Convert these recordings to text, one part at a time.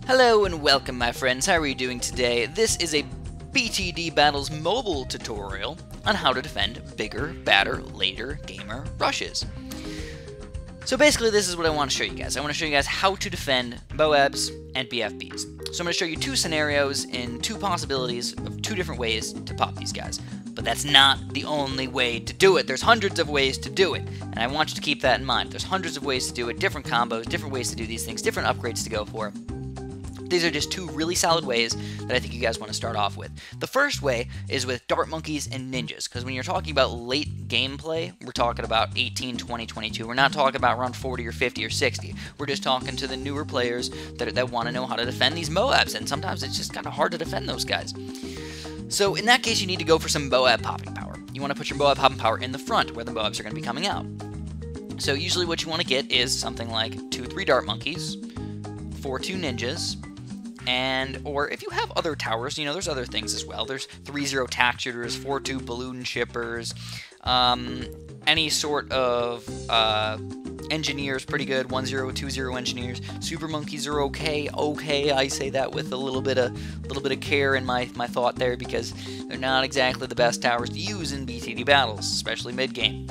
Hello and welcome, my friends. How are you doing today? This is a BTD Battles mobile tutorial on how to defend bigger, badder, later gamer rushes. So basically this is what I want to show you guys. I want to show you guys how to defend MOABs and BFBs. So I'm going to show you two scenarios in two possibilities of two different ways to pop these guys. But that's not the only way to do it. There's hundreds of ways to do it, and I want you to keep that in mind. There's hundreds of ways to do it, different combos, different ways to do these things, different upgrades to go for. These are just two really solid ways that I think you guys want to start off with. The first way is with dart monkeys and ninjas, because when you're talking about late gameplay, we're talking about 18, 20, 22. We're not talking about around 40 or 50 or 60. We're just talking to the newer players that want to know how to defend these MOABs, and sometimes it's just kind of hard to defend those guys. So in that case, you need to go for some MOAB popping power. You want to put your MOAB popping power in the front, where the MOABs are going to be coming out. So usually what you want to get is something like 2-3 dart monkeys, 4-2 ninjas, or if you have other towers, you know, there's other things as well. There's 3-0 tack shooters, 4-2 balloon shippers, any sort of engineers, pretty good, 1-0, 2-0 engineers. Super monkeys are okay. I say that with a little bit of care in my thought there, because they're not exactly the best towers to use in BTD battles, especially mid-game.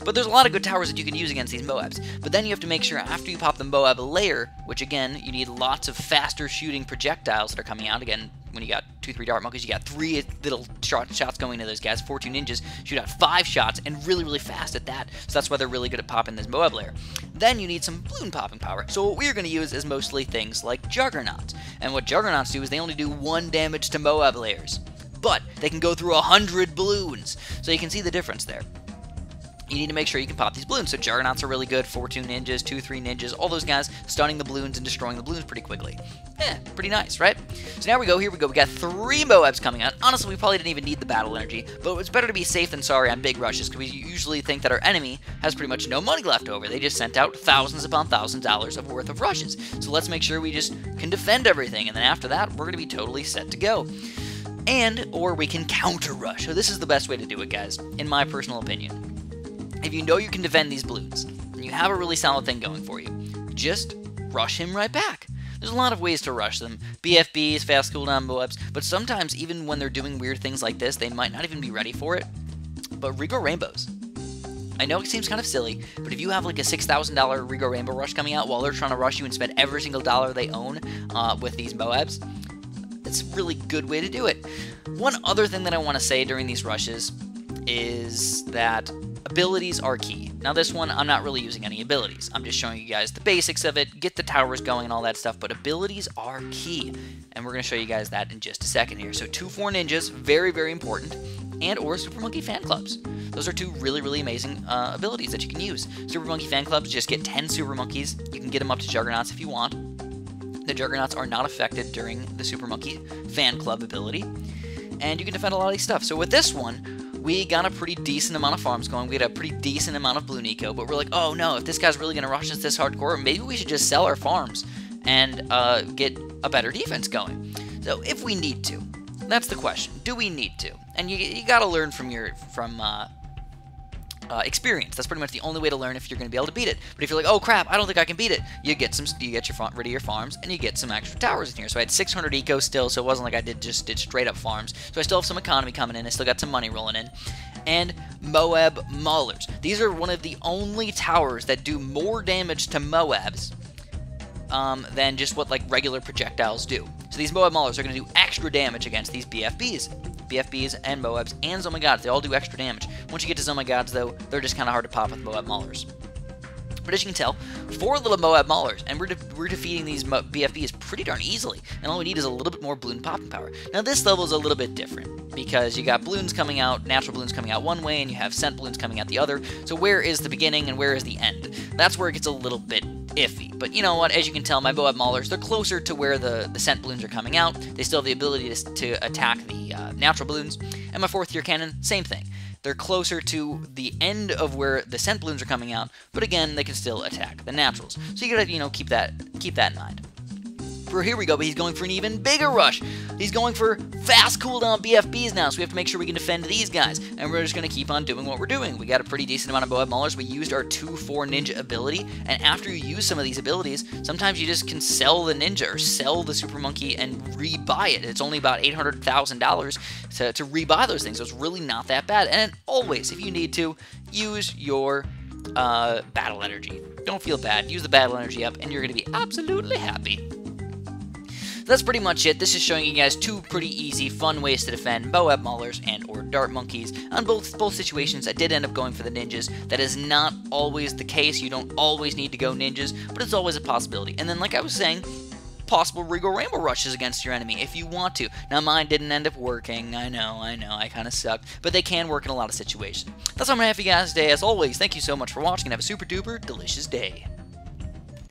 But there's a lot of good towers that you can use against these MOABs. But then you have to make sure after you pop the MOAB layer, which again, you need lots of faster shooting projectiles that are coming out. Again, when you got 2-3 dart monkeys, you got 3 little shots going to those guys. 4-2 ninjas shoot out 5 shots, and really fast at that. So that's why they're really good at popping this MOAB layer. Then you need some balloon popping power. So what we're going to use is mostly things like juggernauts. And what juggernauts do is they only do 1 damage to MOAB layers, but they can go through 100 balloons. So you can see the difference there. You need to make sure you can pop these balloons. So juggernauts are really good, 4-2 ninjas, 2-3 ninjas, all those guys stunning the balloons and destroying the balloons pretty quickly. Pretty nice, right? So now here we go. We got 3 MOABs coming out. Honestly, we probably didn't even need the battle energy, but it's better to be safe than sorry on big rushes, because we usually think that our enemy has pretty much no money left over. They just sent out thousands upon thousands of dollars of worth of rushes. So let's make sure we just can defend everything, and then after that, we're going to be totally set to go. Or we can counter rush. So this is the best way to do it, guys, in my personal opinion. If you know you can defend these balloons, and you have a really solid thing going for you, just rush him right back. There's a lot of ways to rush them. BFBs, fast cooldown MOABs, but sometimes even when they're doing weird things like this, they might not even be ready for it. But Rigo Rainbows. I know it seems kind of silly, but if you have like a $6,000 Rigo Rainbow rush coming out while they're trying to rush you and spend every single dollar they own with these MOABs, it's a really good way to do it. One other thing that I want to say during these rushes is that abilities are key. Now this one, I'm not really using any abilities. I'm just showing you guys the basics of it, get the towers going and all that stuff, but abilities are key. And we're going to show you guys that in just a second here. So 2-4 ninjas, very important, or Super Monkey fan clubs. Those are 2 really amazing abilities that you can use. Super Monkey fan clubs, just get 10 Super Monkeys. You can get them up to Juggernauts if you want. The Juggernauts are not affected during the Super Monkey fan club ability. And you can defend a lot of these stuff. So with this one, we got a pretty decent amount of farms going. We got a pretty decent amount of balloon eco, but we're like, oh no, if this guy's really going to rush us this hardcore, maybe we should just sell our farms and get a better defense going. So if we need to, that's the question. Do we need to? And you got to learn from experience. That's pretty much the only way to learn if you're going to be able to beat it. But if you're like, oh crap, I don't think I can beat it, you get rid of your farms, and you get some extra towers in here. So I had 600 eco still, so it wasn't like I just did straight up farms. So I still have some economy coming in. I still got some money rolling in. And MOAB Maulers. These are one of the only towers that do more damage to MOABs than just what like regular projectiles do. So these MOAB Maulers are going to do extra damage against these BFBs and MOABs and Zomagods. They all do extra damage. Once you get to Zomagods, though, they're just kind of hard to pop with MOAB Maulers. But as you can tell, 4 little MOAB Maulers, and we're defeating these BFBs pretty darn easily, and all we need is a little bit more balloon popping power. Now this level is a little bit different, because you got balloons coming out, natural balloons coming out one way, and you have sent balloons coming out the other, so where is the beginning and where is the end? That's where it gets a little bit iffy. But you know what, as you can tell, my MOAB Maulers, they're closer to where the sent balloons are coming out. They still have the ability to attack the natural balloons. And my 4th tier cannon, same thing. They're closer to the end of where the sent balloons are coming out, but again, they can still attack the naturals. So you gotta, keep that in mind. For here we go, but he's going for an even bigger rush. He's going for fast cooldown BFBs now, so we have to make sure we can defend these guys. And we're just going to keep on doing what we're doing. We got a pretty decent amount of MOAB Maulers. We used our 2-4 ninja ability, and after you use some of these abilities, sometimes you just can sell the ninja or sell the super monkey and rebuy it. It's only about $800,000 to rebuy those things, so it's really not that bad. And always, if you need to, use your battle energy. Don't feel bad. Use the battle energy up, and you're going to be absolutely happy. That's pretty much it. This is showing you guys two pretty easy, fun ways to defend MOAB Maulers and or Dart Monkeys. On both situations, I did end up going for the ninjas. That is not always the case. You don't always need to go ninjas, but it's always a possibility. And then, like I was saying, possible Regal Rainbow rushes against your enemy if you want to. Now, mine didn't end up working. I know, I kind of sucked, but they can work in a lot of situations. That's all I'm going to have for you guys today. As always, thank you so much for watching, and have a super duper delicious day.